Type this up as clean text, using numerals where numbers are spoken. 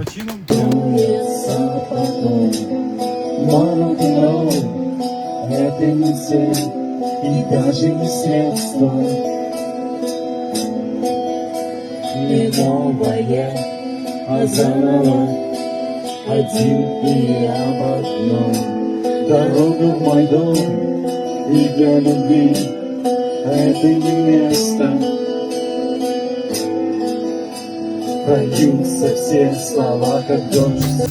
почином. Дуется потом, но это не цель и даже не средство. Не новое, а заново, один и об одном. Дорога в мой дом, и для любви это не место. Прольются все слова, как дождь.